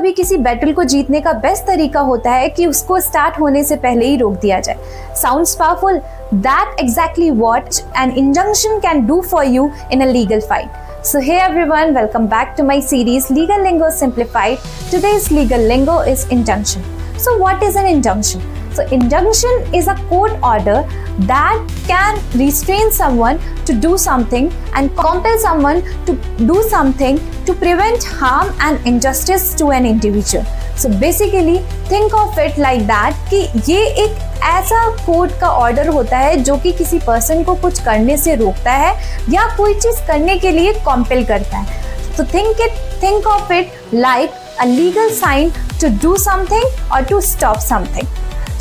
कभी किसी बैटल को जीतने का बेस्ट तरीका होता है कि उसको स्टार्ट होने से पहले ही रोक दिया जाए. Sounds powerful? That exactly what an injunction can do for you in a legal fight. So hey everyone, welcome back to my series Legal Lingo Simplified. Today's legal lingo is injunction. So what is an injunction? So injunction is a court order that can restrain someone to do something and compel someone to do something to prevent harm and injustice to an individual. So basically think of it like that कि ये एक ऐसा court का order होता है जो कि किसी पर्सन को कुछ करने से रोकता है या कोई चीज करने के लिए कॉम्पेल करता है. So think of it like a legal sign to do something or to stop something.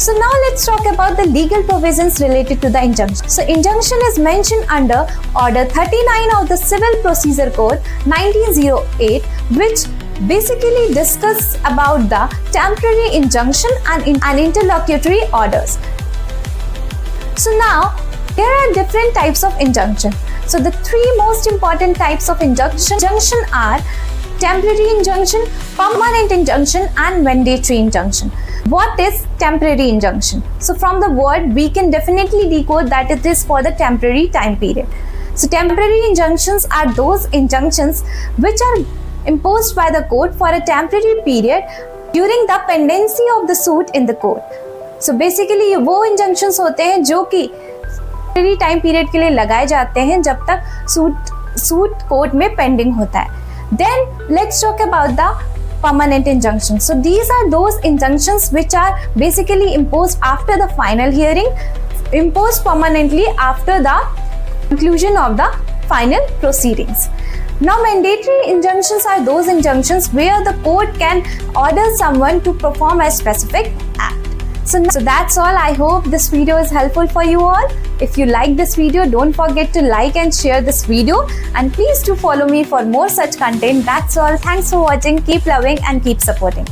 So now let's talk about the legal provisions related to the injunction. So injunction is mentioned under Order 39 of the Civil Procedure Code 1908, which basically discuss about the temporary injunction and interlocutory orders. So now there are different types of injunction. So the three most important types of injunction are temporary injunction, permanent injunction and mandatory injunction. What is temporary injunction? So from the word we can definitely decode that it is for the temporary time period. So temporary injunctions are those injunctions which are imposed by the court for a temporary period during the pendency of the suit in the court. So basically वो injunctions होते हैं जो कि temporary time period के लिए लगाए जाते हैं जब तक suit court में pending होता है. Then let's talk about the permanent injunctions. So these are those injunctions which are basically imposed after the final hearing, imposed permanently after the conclusion of the final proceedings. Now mandatory injunctions are those injunctions where the court can order someone to perform a specific act. So that's all. I hope this video is helpful for you all. If you like this video, don't forget to like and share this video, and please do follow me for more such content. That's all. Thanks for watching. Keep loving and keep supporting.